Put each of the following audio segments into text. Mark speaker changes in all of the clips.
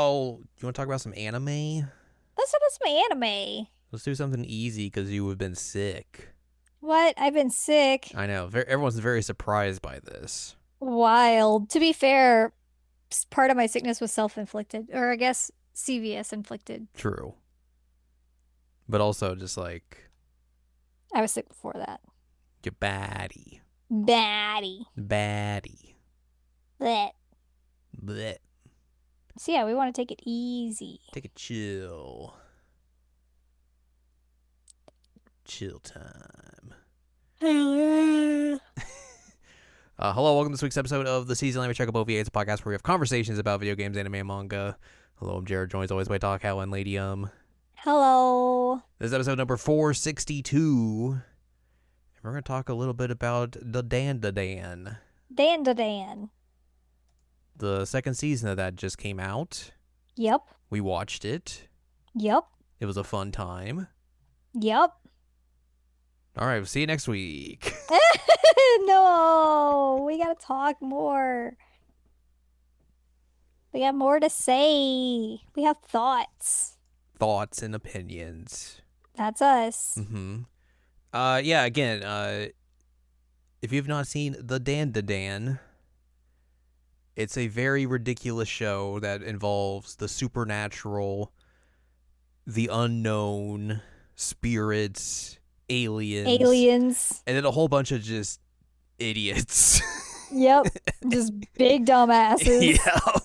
Speaker 1: about, you want to talk about some anime?
Speaker 2: Let's talk about some anime.
Speaker 1: Let's do something easy because you have been sick.
Speaker 2: What? I've been sick.
Speaker 1: I know. Everyone's very surprised by this.
Speaker 2: Wild. To be fair, part of my sickness was self-inflicted, or I guess CVS inflicted.
Speaker 1: True. But also just like,
Speaker 2: I was sick before that.
Speaker 1: you baddie.
Speaker 2: Batty.
Speaker 1: Baddie.
Speaker 2: Blech.
Speaker 1: Blech.
Speaker 2: So yeah, we want to take it easy.
Speaker 1: Take a chill. Chill time.
Speaker 2: Hello.
Speaker 1: Hello, welcome to this week's episode of the Season Anime Checkup OVA. It's a podcast where we have conversations about video games, anime, and manga. Hello, I'm Jared, joined as always by Doc, Hal, and Lady
Speaker 2: Hello.
Speaker 1: This is episode number 462. And we're going to talk a little bit about the DanDaDan.
Speaker 2: DanDaDan.
Speaker 1: The second season of that just came out.
Speaker 2: Yep.
Speaker 1: We watched it.
Speaker 2: Yep.
Speaker 1: It was a fun time.
Speaker 2: Yep.
Speaker 1: All right, we'll see you next week.
Speaker 2: No, we gotta talk more. We got more to say. We have thoughts.
Speaker 1: Thoughts and opinions.
Speaker 2: That's us.
Speaker 1: Yeah, again, if you've not seen the DanDaDan, it's a very ridiculous show that involves the supernatural, the unknown, spirits, aliens, and then a whole bunch of just idiots.
Speaker 2: Yep. Just big dumbasses.
Speaker 1: Yep.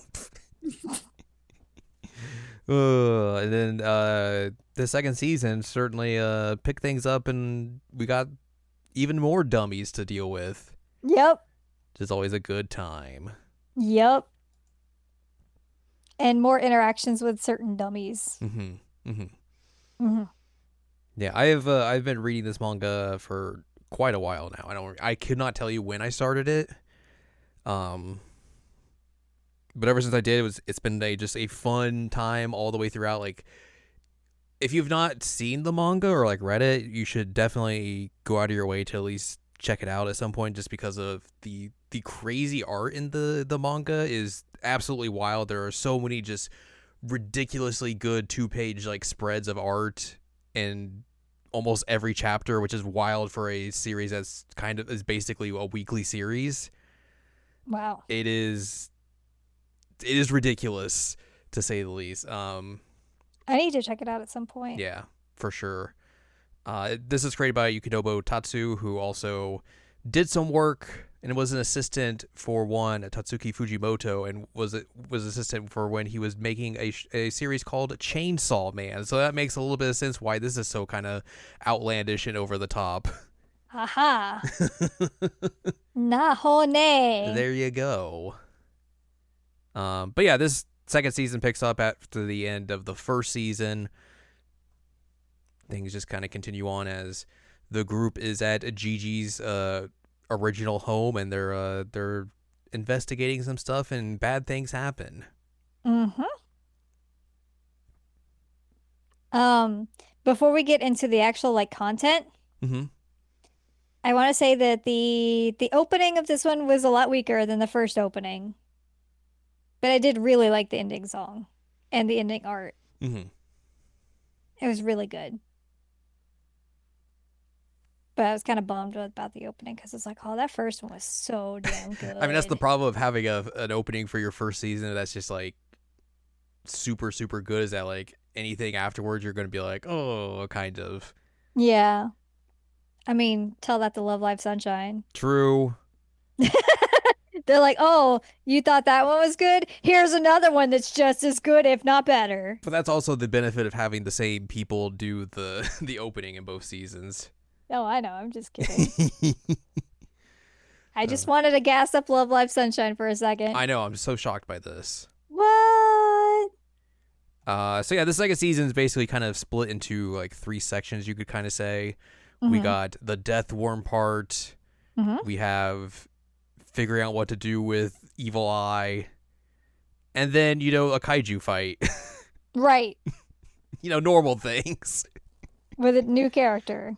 Speaker 1: And then the second season certainly picked things up, and we got even more dummies to deal with.
Speaker 2: Yep.
Speaker 1: Which is always a good time.
Speaker 2: Yep. And more interactions with certain dummies.
Speaker 1: Yeah, I've been reading this manga for quite a while now. I could not tell you when I started it. But ever since I did, it's been just a fun time all the way throughout. Like, if you've not seen the manga or like read it, you should definitely go out of your way to at least check it out at some point, just because of the crazy art in the manga is absolutely wild. There are so many just ridiculously good 2-page like spreads of art in almost every chapter, which is wild for a series that's is basically a weekly series.
Speaker 2: Wow.
Speaker 1: It is ridiculous, to say the least.
Speaker 2: I need to check it out at some point.
Speaker 1: Yeah, for sure. This is created by Yukinobu Tatsu, who also did some work and was an assistant for Tatsuki Fujimoto, and was assistant for when he was making a series called Chainsaw Man. So that makes a little bit of sense why this is so kind of outlandish and over the top.
Speaker 2: Aha. Nahone.
Speaker 1: There you go. But yeah, this second season picks up after the end of the first season. Things just kind of continue on as the group is at Gigi's original home, and they're investigating some stuff, and bad things happen.
Speaker 2: Before we get into the actual like content, I want to say that the opening of this one was a lot weaker than the first opening. But I did really like the ending song and the ending art. It was really good. But I was kind of bummed about the opening because it's like, oh, that first one was so damn good.
Speaker 1: I mean, that's the problem of having an opening for your first season that's just like super, super good, is that like anything afterwards you're going to be like, oh, kind of.
Speaker 2: Yeah. I mean, tell that to Love Live Sunshine.
Speaker 1: True.
Speaker 2: They're like, oh, you thought that one was good? Here's another one that's just as good, if not better.
Speaker 1: But that's also the benefit of having the same people do the opening in both seasons.
Speaker 2: Oh, I know. I'm just kidding. I just wanted to gas up Love Live Sunshine for a second.
Speaker 1: I know. I'm so shocked by this.
Speaker 2: What?
Speaker 1: So yeah, this second season is basically kind of split into like 3 sections, you could kind of say. We got the death worm part. We have figuring out what to do with Evil Eye, and then a kaiju fight.
Speaker 2: Right.
Speaker 1: Normal things
Speaker 2: With a new character.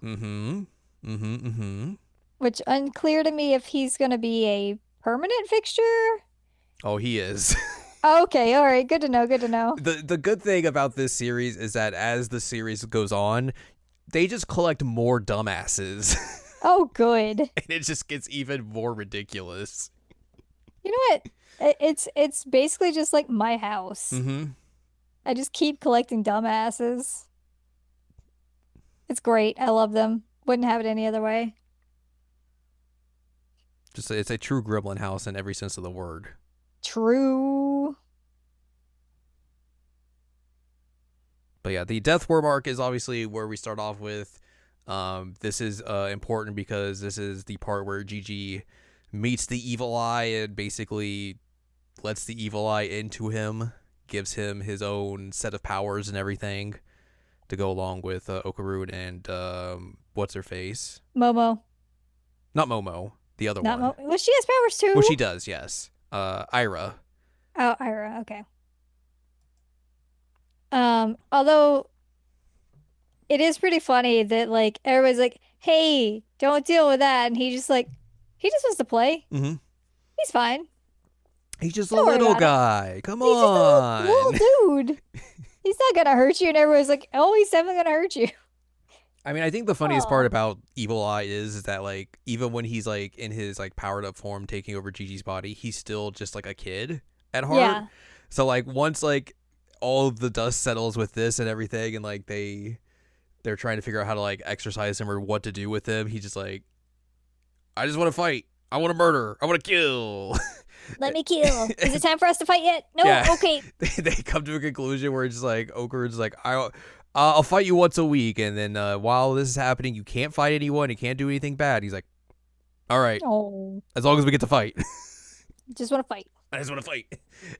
Speaker 2: Which unclear to me if he's gonna be a permanent fixture.
Speaker 1: Oh, he is.
Speaker 2: Okay, all right, good to know, good to know.
Speaker 1: The good thing about this series is that as the series goes on, they just collect more dumbasses.
Speaker 2: Oh, good.
Speaker 1: And it just gets even more ridiculous.
Speaker 2: You know what? It's basically just like my house.
Speaker 1: Mm-hmm.
Speaker 2: I just keep collecting dumbasses. It's great. I love them. Wouldn't have it any other way.
Speaker 1: Just it's a true gremlin house in every sense of the word.
Speaker 2: True.
Speaker 1: But yeah, the Death Worm arc is obviously where we start off with. This is important because this is the part where Gigi meets the evil eye and basically lets the evil eye into him, gives him his own set of powers and everything to go along with Okaroon and what's her face?
Speaker 2: Momo.
Speaker 1: Not Momo, the other
Speaker 2: Not
Speaker 1: one.
Speaker 2: Momo. Well, she has powers
Speaker 1: Well, she
Speaker 2: too.
Speaker 1: does, yes. Ira.
Speaker 2: Oh, Ira. Okay. Although it is pretty funny that like everybody's like, "Hey, don't deal with that," and he just wants to play.
Speaker 1: Mm-hmm.
Speaker 2: He's fine.
Speaker 1: He's just a
Speaker 2: Don't worry
Speaker 1: little
Speaker 2: about it.
Speaker 1: guy. Come
Speaker 2: He's just a
Speaker 1: on.
Speaker 2: little dude. He's not gonna hurt you, and everybody's like, "Oh, he's definitely gonna hurt you."
Speaker 1: I mean, I think the funniest part
Speaker 2: Oh,
Speaker 1: about Evil Eye is that like even when he's like in his like powered up form taking over Gigi's body, he's still just like a kid at heart.
Speaker 2: yeah.
Speaker 1: So like once like all of the dust settles with this and everything and like they're trying to figure out how to like exercise him or what to do with him, he just like I just want to fight. I want to murder. I want to kill.
Speaker 2: Let me kill. Is it time for us to fight yet? No?
Speaker 1: Yeah.
Speaker 2: Okay.
Speaker 1: They come to a conclusion where it's just like Okarin's like I'll fight you once a week, and then while this is happening, you can't fight anyone, you can't do anything bad. He's like, all right,
Speaker 2: Oh,
Speaker 1: as long as we get to fight.
Speaker 2: just want to fight.
Speaker 1: I just want to fight.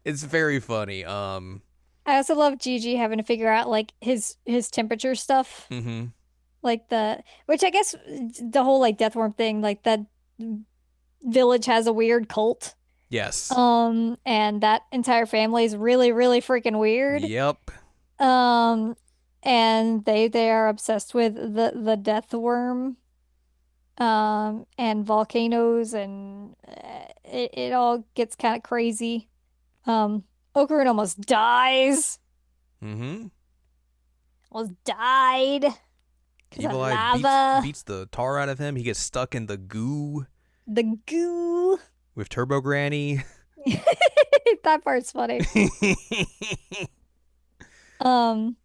Speaker 1: It's very funny.
Speaker 2: I also love Gigi having to figure out like his temperature stuff.
Speaker 1: Mm-hmm.
Speaker 2: Like which I guess the whole like death worm thing, like that village has a weird cult.
Speaker 1: Yes.
Speaker 2: And that entire family is really, really freaking weird.
Speaker 1: Yep.
Speaker 2: Um, and they are obsessed with the death worm. And volcanoes and it all gets kind of crazy. Okarun almost dies.
Speaker 1: Mm-hmm.
Speaker 2: Almost died because of
Speaker 1: Evil Eye
Speaker 2: lava.
Speaker 1: beats the tar out of him. He gets stuck in the goo
Speaker 2: The goo.
Speaker 1: with Turbo Granny.
Speaker 2: That part's funny. Um,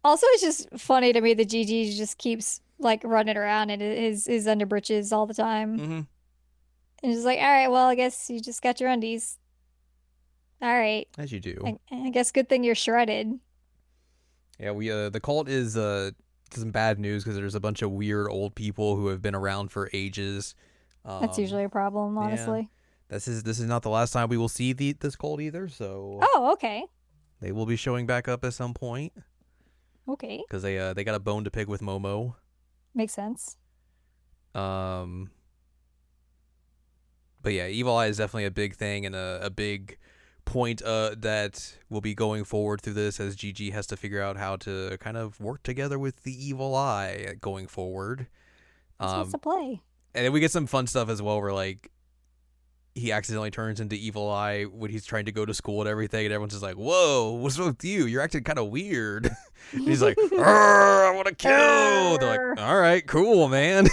Speaker 2: Also it's just funny to me that Gigi just keeps like running around in his underbritches all the time.
Speaker 1: Mm-hmm.
Speaker 2: And just like, all right, well, I guess you just got your undies. All right.
Speaker 1: As you do.
Speaker 2: I guess good thing you're shredded.
Speaker 1: Yeah, we the cult is some bad news because there's a bunch of weird old people who have been around for ages.
Speaker 2: That's usually a problem,
Speaker 1: Yeah,
Speaker 2: honestly.
Speaker 1: this is not the last time we will see this cult either. So
Speaker 2: Oh, okay.
Speaker 1: they will be showing back up at some point
Speaker 2: Okay.
Speaker 1: because they got a bone to pick with Momo.
Speaker 2: Makes sense.
Speaker 1: Um, but yeah, Evil Eye is definitely a big thing and a big point that will be going forward through this as Gigi has to figure out how to kind of work together with the Evil Eye going forward.
Speaker 2: Just wants to play.
Speaker 1: And then we get some fun stuff as well where like he accidentally turns into Evil Eye when he's trying to go to school and everything, and everyone's just like, "Whoa, what's wrong with you? You're acting kind of weird." And he's like, "I want to kill." They're like, "All right, cool, man."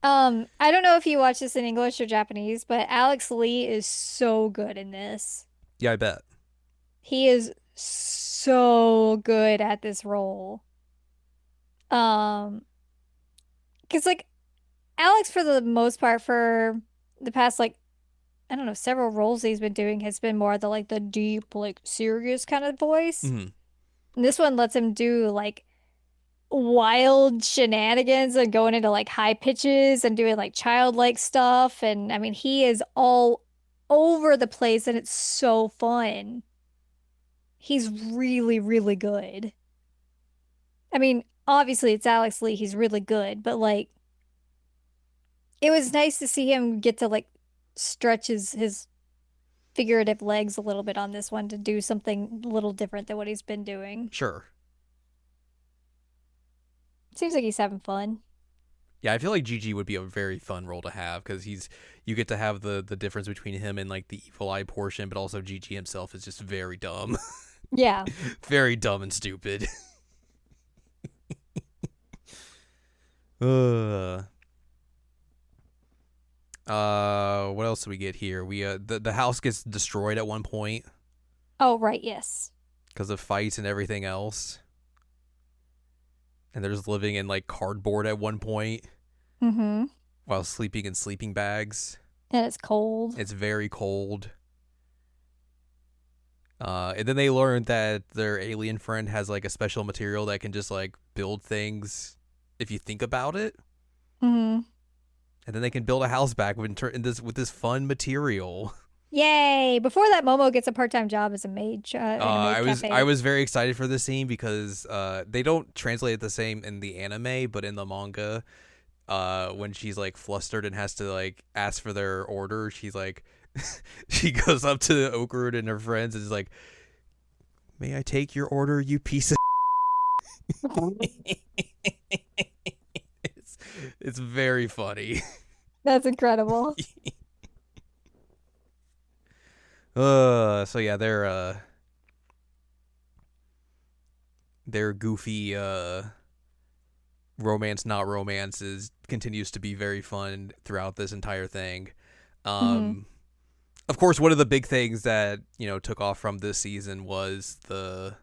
Speaker 2: I don't know if you watch this in English or Japanese, but Alex Lee is so good in this.
Speaker 1: Yeah, I bet.
Speaker 2: He is so good at this role. Um, because like Alex, for the most part, for the past like I don't know, several roles he's been doing has been more the deep, like serious kind of voice.
Speaker 1: Mm-hmm.
Speaker 2: And this one lets him do like wild shenanigans and going into like high pitches and doing like childlike stuff. And I mean, he is all over the place and it's so fun. He's really, really good. I mean, obviously it's Alex Lee, he's really good, but like it was nice to see him get to like stretch his figurative legs a little bit on this one to do something a little different than what he's been doing.
Speaker 1: Sure.
Speaker 2: Seems like he's having fun.
Speaker 1: Yeah, I feel like Gigi would be a very fun role to have because you get to have the difference between him and like the evil eye portion, but also Gigi himself is just very dumb,
Speaker 2: Yeah.
Speaker 1: very dumb and stupid. uh, what else do we get here? We the house gets destroyed at one point
Speaker 2: Oh, right, yes.
Speaker 1: because of fights and everything else, and they're just living in like cardboard at one point
Speaker 2: Mm-hmm.
Speaker 1: while sleeping in sleeping bags.
Speaker 2: And it's cold.
Speaker 1: It's very cold. And then they learned that their alien friend has like a special material that can just like build things if you think about it.
Speaker 2: Mm-hmm.
Speaker 1: And then they can build a house back with this fun material.
Speaker 2: Yay! Before that, Momo gets a part-time job as a maid in a maid cafe.
Speaker 1: I was very excited for this scene because they don't translate it the same in the anime, but in the manga, when she's like flustered and has to like ask for their order, she's like, she goes up to Okarud and her friends and is like, "May I take your order, you piece of?" it's very funny.
Speaker 2: That's incredible.
Speaker 1: So yeah, their goofy romance not romance continues to be very fun throughout this entire thing.
Speaker 2: Mm-hmm.
Speaker 1: Of course, one of the big things that took off from this season was the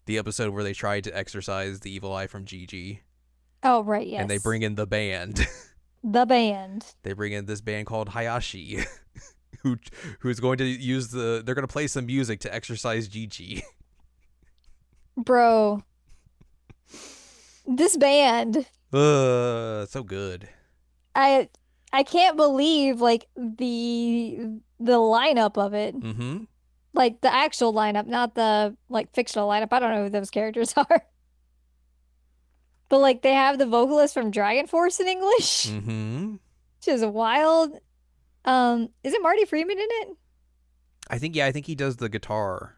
Speaker 1: episode where they tried to exorcise the evil eye from Gigi.
Speaker 2: Oh, right, yes.
Speaker 1: And they bring in the band.
Speaker 2: The band.
Speaker 1: They bring in this band called Hayashi, who's going to they're going to play some music to exorcise Gigi.
Speaker 2: Bro. This band.
Speaker 1: So good.
Speaker 2: I can't believe like the lineup of it.
Speaker 1: Mm-hmm.
Speaker 2: Like the actual lineup, not the like fictional lineup. I don't know who those characters are. But like they have the vocalist from Dragon Force in English,
Speaker 1: Mm-hmm.
Speaker 2: which is wild. Is it Marty Freeman in it?
Speaker 1: I think he does the guitar.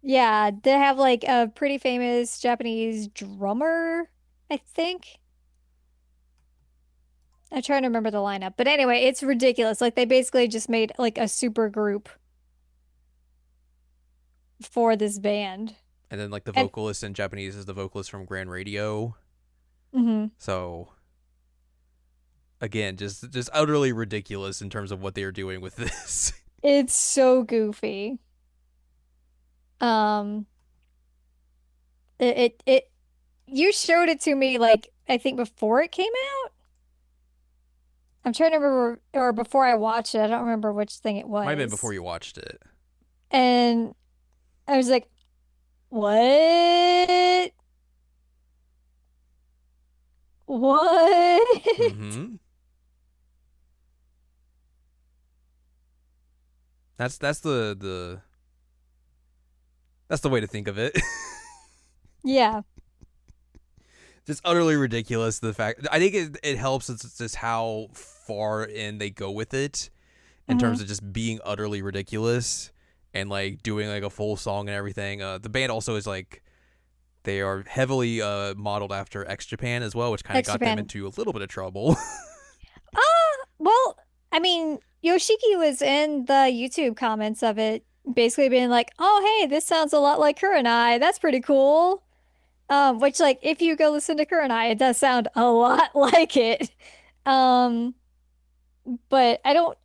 Speaker 2: Yeah, they have like a pretty famous Japanese drummer, I think. I'm trying to remember the lineup. But anyway, it's ridiculous. Like they basically just made like a super group for this band.
Speaker 1: And then like the
Speaker 2: And
Speaker 1: vocalist in Japanese is the vocalist from Grand Radio.
Speaker 2: mhm.
Speaker 1: So again, just utterly ridiculous in terms of what they're doing with this.
Speaker 2: It's so goofy. Um, it you showed it to me like I think before it came out. I'm trying to remember, or before I watched it. I don't remember which thing it
Speaker 1: Might have been before
Speaker 2: was.
Speaker 1: you watched it.
Speaker 2: And I was like, what? What?
Speaker 1: Mm-hmm. That's that's the way to think of it.
Speaker 2: Yeah.
Speaker 1: Just utterly ridiculous. The fact I think it helps. It's just how far in they go with it in
Speaker 2: Hmm.
Speaker 1: terms of just being utterly ridiculous and like doing like a full song and everything. The band also is like they are heavily modeled after X Japan as well, which kind of
Speaker 2: X
Speaker 1: got them
Speaker 2: Japan.
Speaker 1: into a little bit of trouble.
Speaker 2: Well, I mean, Yoshiki was in the YouTube comments of it, basically being like, "Oh, hey, this sounds a lot like Kurenai. That's pretty cool." Which like if you go listen to Kurenai, it does sound a lot like it. Um, but I don't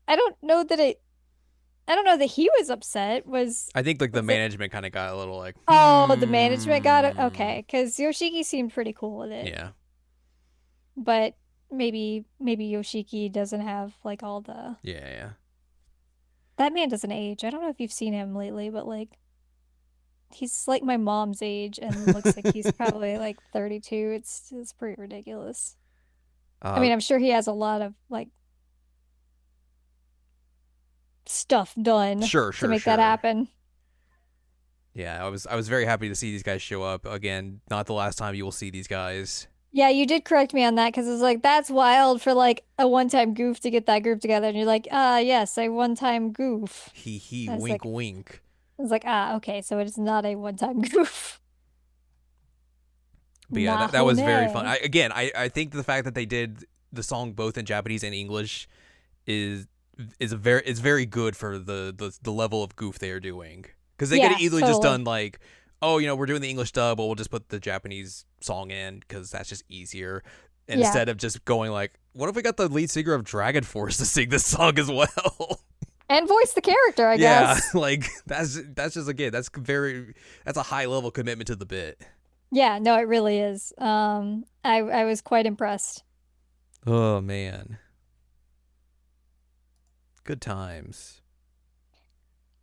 Speaker 2: know that he was upset.
Speaker 1: I think like the
Speaker 2: Was it
Speaker 1: management kind of got a little like,
Speaker 2: Oh, the management got it?
Speaker 1: hmm.
Speaker 2: Okay, because Yoshiki seemed pretty cool with it.
Speaker 1: Yeah,
Speaker 2: But maybe Yoshiki doesn't have like all the
Speaker 1: yeah, yeah.
Speaker 2: that man doesn't age. I don't know if you've seen him lately, but like he's like my mom's age and looks like he's probably like 32. It's pretty ridiculous. I
Speaker 1: uh,
Speaker 2: mean, I'm sure he has a lot of like stuff done
Speaker 1: sure,
Speaker 2: to
Speaker 1: sure,
Speaker 2: make that
Speaker 1: sure.
Speaker 2: happen.
Speaker 1: Yeah, I was very happy to see these guys show up again. Not the last time you will see these guys.
Speaker 2: Yeah, you did correct me on that because it's like that's wild for like a one-time goof to get that group together, and you're like, yes, a one-time goof.
Speaker 1: Hee hee,
Speaker 2: I was
Speaker 1: wink,
Speaker 2: like,
Speaker 1: wink.
Speaker 2: okay, so it's not a one-time goof.
Speaker 1: But yeah, that was very fun.
Speaker 2: Nahone.
Speaker 1: I think the fact that they did the song both in Japanese and English is it's very good for the level of goof they are doing, because they could have easily just done like, oh, we're doing the English dub, but we'll just put the Japanese song in because that's just easier. And instead of just going like, what if we got the lead singer of Dragon Force to sing this song as well?
Speaker 2: And voice the character, I guess.
Speaker 1: Yeah, like that's just, again, that's a high level commitment to the bit.
Speaker 2: Yeah, no, it really is. I was quite impressed.
Speaker 1: Oh man. Good times.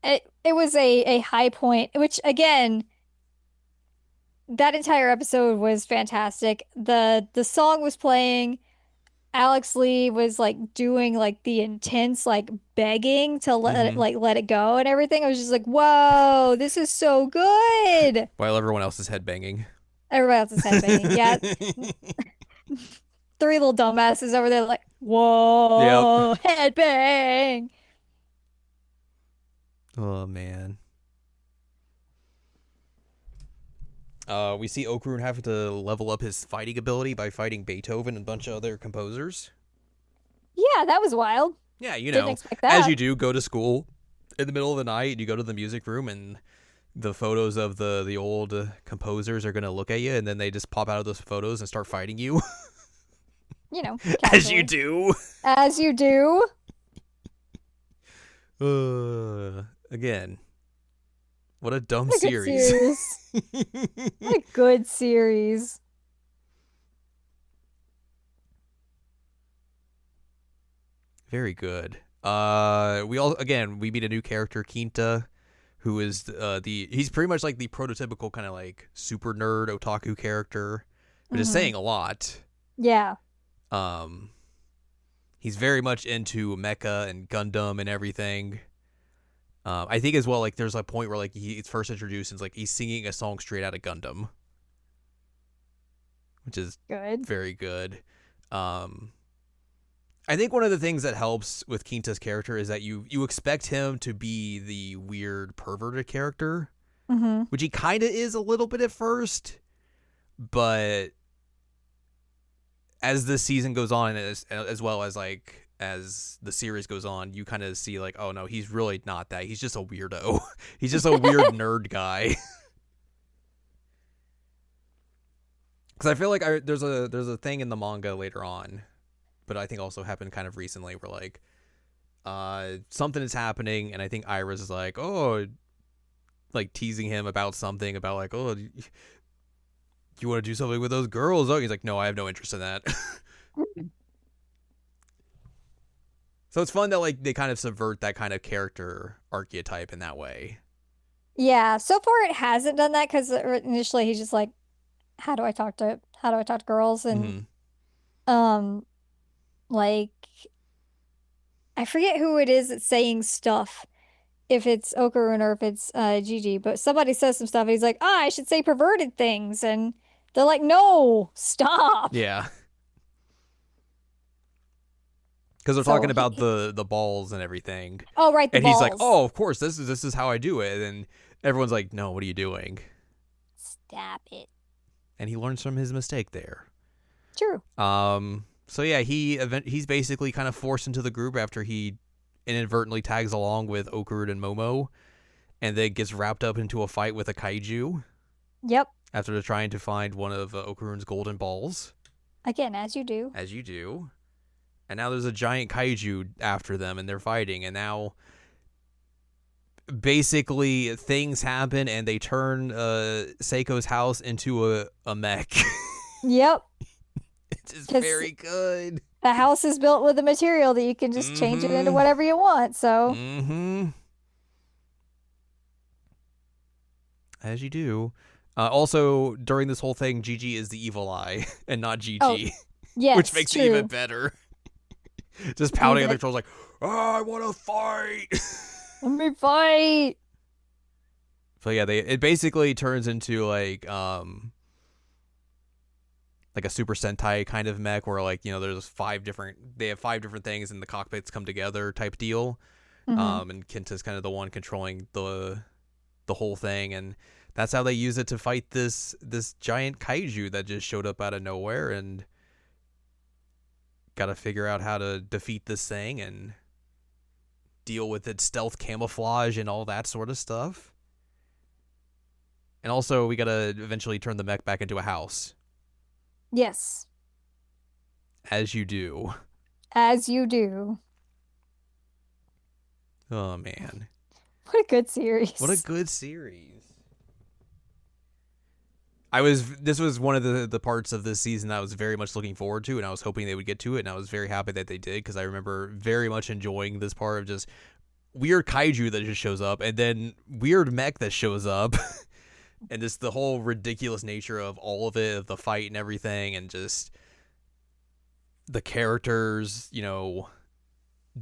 Speaker 2: It was a high point, which again, that entire episode was fantastic. The song was playing. Alex Lee was like doing like the intense like begging to let it go and everything. I was just like, whoa, this is so good.
Speaker 1: While everyone else is headbanging.
Speaker 2: Everybody else is headbanging. Yeah. Three little dumbasses over there like, whoa, headbang.
Speaker 1: Oh man. We see Okarun having to level up his fighting ability by fighting Beethoven and a bunch of other composers.
Speaker 2: Yeah, that was wild.
Speaker 1: Yeah,
Speaker 2: Didn't expect that.
Speaker 1: As you do, go to school in the middle of the night, you go to the music room, and the photos of the old composers are going to look at you, and then they just pop out of those photos and start fighting you. As you do.
Speaker 2: As you do.
Speaker 1: Again, what a dumb series.
Speaker 2: What a good series.
Speaker 1: Very good. We meet a new character, Quinta, who is he's pretty much like the prototypical kind of like super nerd otaku character, which is saying a lot.
Speaker 2: Yeah.
Speaker 1: He's very much into mecha and Gundam and everything. I think as well, like there's a point where like he's first introduced and it's like he's singing a song straight out of Gundam, which is
Speaker 2: good.
Speaker 1: Very good. I think one of the things that helps with Quinta's character is that you expect him to be the weird perverted character, which he kind of is a little bit at first, but as the season goes on, as well as like as the series goes on, you kind of see like, oh no, he's really not that. He's just a weirdo. He's just a weird nerd guy. Because I feel like there's a thing in the manga later on, but I think also happened kind of recently where like something is happening, and I think Iris is like, oh, like teasing him about something about like, oh, you want to do something with those girls? Oh, he's like, no, I have no interest in that. So it's fun that like they kind of subvert that kind of character archetype in that way.
Speaker 2: Yeah, so far it hasn't done that because initially he's just like, how do I talk to girls? And like I forget who it is that's saying stuff, if it's Okarun or if it's Gigi, but somebody says some stuff and he's like, I should say perverted things, and they're like, no, stop.
Speaker 1: Yeah. Because they're talking about the balls and everything.
Speaker 2: Oh, right,
Speaker 1: and balls. He's like, oh, of course, this is how I do it. And everyone's like, no, what are you doing?
Speaker 2: Stop it.
Speaker 1: And he learns from his mistake there.
Speaker 2: True.
Speaker 1: So yeah, he's basically kind of forced into the group after he inadvertently tags along with Okarun and Momo, and then gets wrapped up into a fight with a kaiju.
Speaker 2: Yep.
Speaker 1: After they're trying to find one of Okarun's golden balls.
Speaker 2: Again, as you do.
Speaker 1: As you do. And now there's a giant kaiju after them, and they're fighting. And now, basically, things happen, and they turn Seiko's house into a mech.
Speaker 2: Yep.
Speaker 1: It's just very good.
Speaker 2: The house is built with a material that you can just change it into whatever you want. So.
Speaker 1: As you do. Also, during this whole thing, Gigi is the evil eye, and not Gigi.
Speaker 2: Oh, yes,
Speaker 1: which makes it even better. Just pouting at the controls like, oh, I want to fight.
Speaker 2: Let me fight.
Speaker 1: So yeah, it basically turns into like a Super Sentai kind of mech where like, there's they have 5 different things and the cockpits come together type deal. And Kenta's kind of the one controlling the whole thing, and that's how they use it to fight this giant kaiju that just showed up out of nowhere and got to figure out how to defeat this thing and deal with its stealth camouflage and all that sort of stuff. And also, we got to eventually turn the mech back into a house.
Speaker 2: Yes.
Speaker 1: As you do.
Speaker 2: As you do.
Speaker 1: Oh, man.
Speaker 2: What a good series.
Speaker 1: What a good series. This was one of the parts of this season that I was very much looking forward to, and I was hoping they would get to it, and I was very happy that they did, because I remember very much enjoying this part of just weird kaiju that just shows up, and then weird mech that shows up, and just the whole ridiculous nature of all of it, of the fight and everything, and just the characters,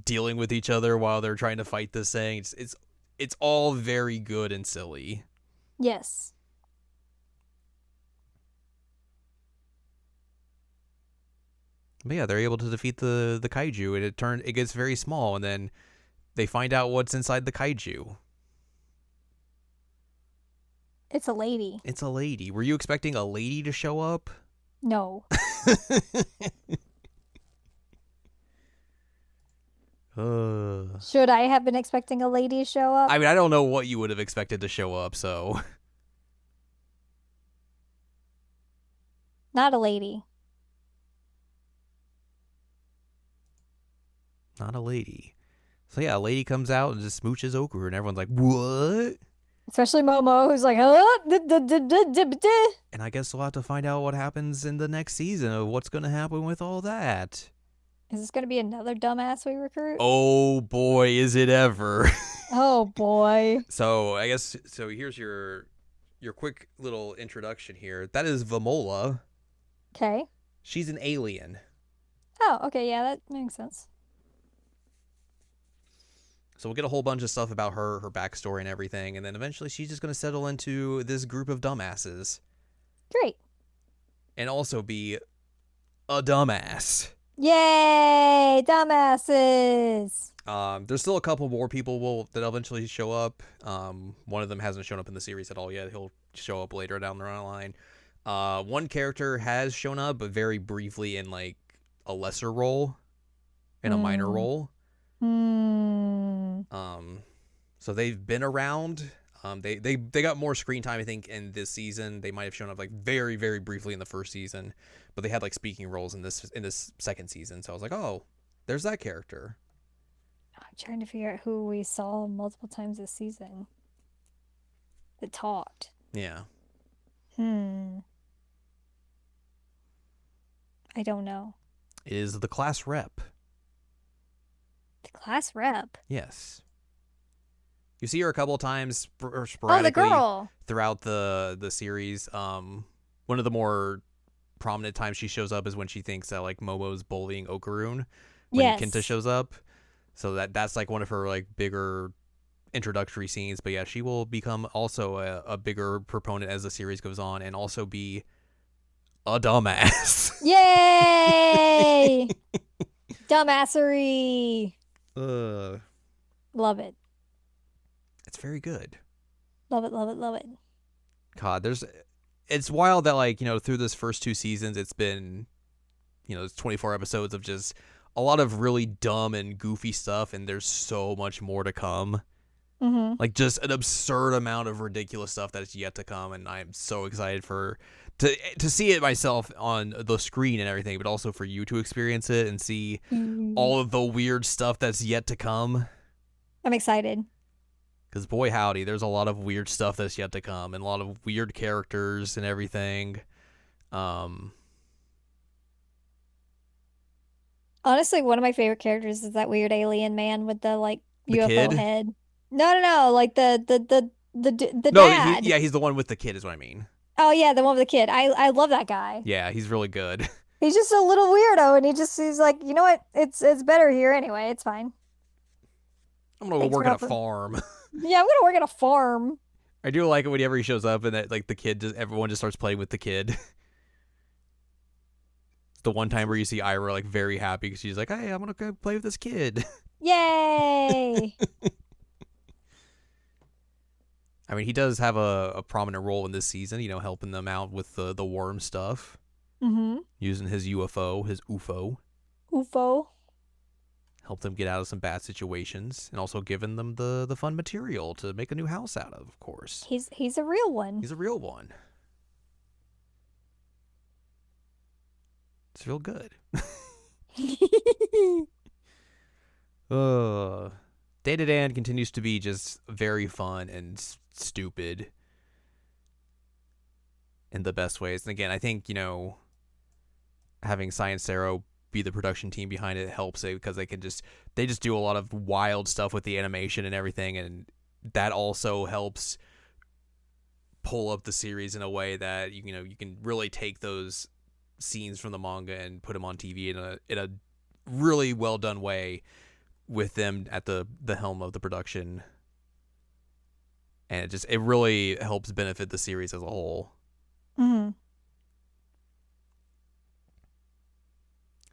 Speaker 1: dealing with each other while they're trying to fight this thing. It's all very good and silly.
Speaker 2: Yes.
Speaker 1: But yeah, they're able to defeat the kaiju, and it gets very small, and then they find out what's inside the kaiju.
Speaker 2: It's a lady.
Speaker 1: It's a lady. Were you expecting a lady to show up?
Speaker 2: No. Should I have been expecting a lady to show up?
Speaker 1: I mean, I don't know what you would have expected to show up, so.
Speaker 2: Not a lady.
Speaker 1: Not a lady. So yeah, a lady comes out and just smooches Okuru, and everyone's like, what?
Speaker 2: Especially Momo, who's like,
Speaker 1: and I guess we'll have to find out what happens in the next season of what's going to happen with all that.
Speaker 2: Is this going to be another dumbass we recruit?
Speaker 1: Oh boy, is it ever.
Speaker 2: Oh boy.
Speaker 1: So I guess, here's your quick little introduction here. That is Vamola.
Speaker 2: Okay.
Speaker 1: She's an alien.
Speaker 2: Oh, okay, yeah, that makes sense.
Speaker 1: So we'll get a whole bunch of stuff about her backstory and everything, and then eventually she's just going to settle into this group of dumbasses.
Speaker 2: Great.
Speaker 1: And also be a dumbass.
Speaker 2: Yay! Dumbasses!
Speaker 1: There's still a couple more people that eventually show up. One of them hasn't shown up in the series at all yet. He'll show up later down the line. One character has shown up, but very briefly in like a lesser role, in a minor role. So they've been around. They got more screen time, I think, in this season. They might have shown up like very, very briefly in the first season, but they had like speaking roles in this second season. So I was like, oh, there's that character.
Speaker 2: I'm trying to figure out who we saw multiple times this season that talked.
Speaker 1: Yeah.
Speaker 2: I don't know.
Speaker 1: It is the class rep.
Speaker 2: The class rep?
Speaker 1: Yes. You see her a couple of times sporadically
Speaker 2: the girl.
Speaker 1: Throughout the series. One of the more prominent times she shows up is when she thinks that like Momo's bullying Okarun when Kenta shows up. So that's like one of her like bigger introductory scenes. But yeah, she will become also a bigger proponent as the series goes on, and also be a dumbass.
Speaker 2: Yay! Dumbassery. Love it.
Speaker 1: It's very good.
Speaker 2: Love it, love it, love it.
Speaker 1: God, it's wild that like, through this first two seasons, it's been, it's 24 episodes of just a lot of really dumb and goofy stuff, and there's so much more to come.
Speaker 2: Mm-hmm.
Speaker 1: Like just an absurd amount of ridiculous stuff that is yet to come, and I'm so excited to see it myself on the screen and everything, but also for you to experience it and see all of the weird stuff that's yet to come.
Speaker 2: I'm excited.
Speaker 1: Because boy howdy, there's a lot of weird stuff that's yet to come, and a lot of weird characters and everything.
Speaker 2: Honestly, one of my favorite characters is that weird alien man with the like
Speaker 1: the
Speaker 2: UFO
Speaker 1: kid?
Speaker 2: head. No, like the
Speaker 1: No,
Speaker 2: dad.
Speaker 1: he's the one with the kid is what I mean.
Speaker 2: Oh yeah, the one with the kid. I love that guy.
Speaker 1: Yeah, he's really good.
Speaker 2: He's just a little weirdo, and he's like, you know what? It's better here anyway. It's fine.
Speaker 1: I'm gonna go work at a farm.
Speaker 2: Yeah, I'm gonna work at a farm.
Speaker 1: I do like it whenever he shows up and that like the kid everyone just starts playing with the kid. It's the one time where you see Ira like very happy because she's like, "Hey, I'm gonna go play with this kid."
Speaker 2: Yay!
Speaker 1: I mean, he does have a prominent role in this season, helping them out with the worm stuff.
Speaker 2: Mm-hmm.
Speaker 1: Using his UFO, his UFO.
Speaker 2: UFO.
Speaker 1: Help them get out of some bad situations, and also giving them the fun material to make a new house out of course.
Speaker 2: He's a real one.
Speaker 1: He's a real one. It's real good. DanDaDan continues to be just very fun and stupid in the best ways. And again, I think, having Science Arrow be the production team behind it helps it, because they just do a lot of wild stuff with the animation and everything, and that also helps pull up the series in a way that you can really take those scenes from the manga and put them on TV in a really well done way, with them at the helm of the production, and it really helps benefit the series as a whole.
Speaker 2: Mm-hmm.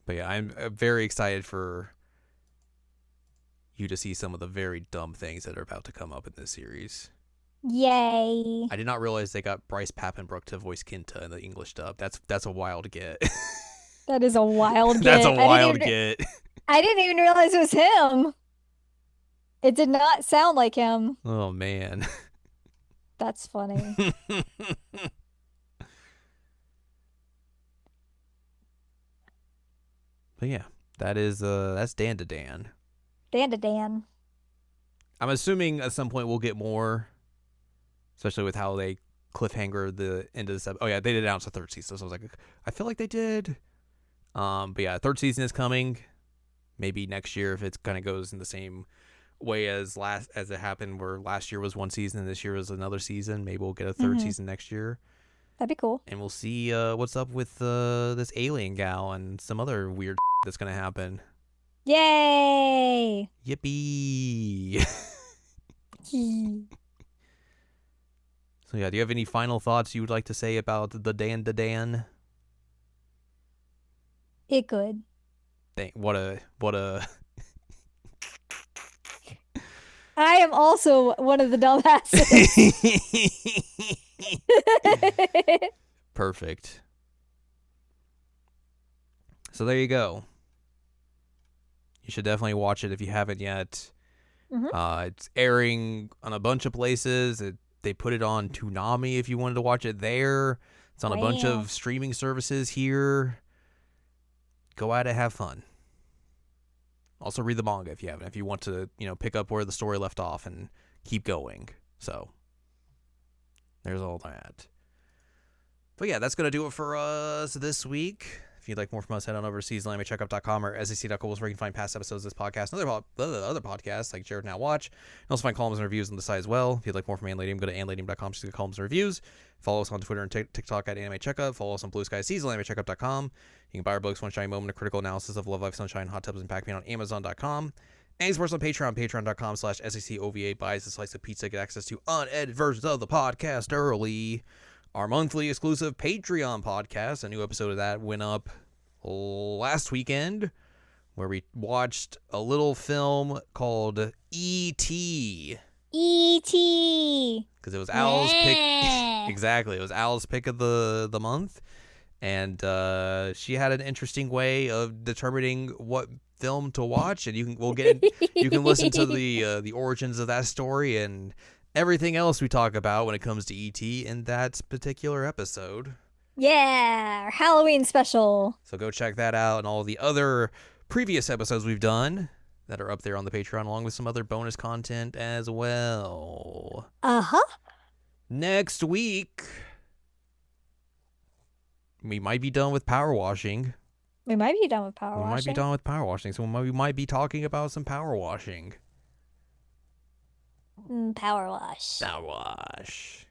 Speaker 1: But yeah, I'm very excited for you to see some of the very dumb things that are about to come up in this series.
Speaker 2: Yay!
Speaker 1: I did not realize they got Bryce Papenbrook to voice Kinta in the English dub. That's a wild get.
Speaker 2: That is a wild get.
Speaker 1: That's a wild get.
Speaker 2: I didn't even realize it was him. It did not sound like him.
Speaker 1: Oh, man.
Speaker 2: That's funny.
Speaker 1: But yeah, that's DanDaDan.
Speaker 2: DanDaDan.
Speaker 1: I'm assuming at some point we'll get more, especially with how they cliffhanger the end of this episode. Oh yeah, they did announce the third season, so I was like, I feel like they did. But yeah, third season is coming. Maybe next year, if it kind of goes in the same way as it happened, where last year was one season and this year was another season. Maybe we'll get a third season next year.
Speaker 2: That'd be cool.
Speaker 1: And we'll see what's up with this alien gal and some other weird that's gonna happen.
Speaker 2: Yay!
Speaker 1: Yippee! So yeah, do you have any final thoughts you would like to say about the DanDaDan?
Speaker 2: It good.
Speaker 1: What a
Speaker 2: I am also one of the dumbasses.
Speaker 1: Perfect. So there you go. You should definitely watch it if you haven't yet. It's airing on a bunch of places. They put it on Toonami if you wanted to watch it there. It's on a bunch of streaming services here. Go at it, have fun. Also read the manga if you haven't, if you want to, pick up where the story left off and keep going. So there's all that. But yeah, that's going to do it for us this week. If you'd like more from us, head on over to seasonanimecheckup.com or sec.goals, where you can find past episodes of this podcast and other podcasts like Jared Now Watch. You can also find columns and reviews on the site as well. If you'd like more from AnLadium, go to anladium.com to see the columns and reviews. Follow us on Twitter and TikTok at Anime Checkup. Follow us on Blue Sky, seasonanimecheckup.com. You can buy our books, One Shiny Moment, a critical analysis of Love Life, Sunshine, Hot Tubs, and Pac-Man on Amazon.com. And support us on Patreon, patreon.com/SECOVA. Buys a slice of pizza, get access to unedited versions of the podcast early. Our monthly exclusive Patreon podcast, a new episode of that went up last weekend, where we watched a little film called E.T.
Speaker 2: E.T.
Speaker 1: Because it was Al's pick. Exactly, it was Al's pick of the month, and she had an interesting way of determining what film to watch, and you can listen to the origins of that story and everything else we talk about when it comes to E.T. in that particular episode.
Speaker 2: Yeah, our Halloween special.
Speaker 1: So go check that out and all the other previous episodes we've done that are up there on the Patreon, along with some other bonus content as well. Next week, we might be done with power washing.
Speaker 2: We might be done with power washing.
Speaker 1: We might be done with power washing, so we might be talking about some power washing.
Speaker 2: Power wash.
Speaker 1: Power wash.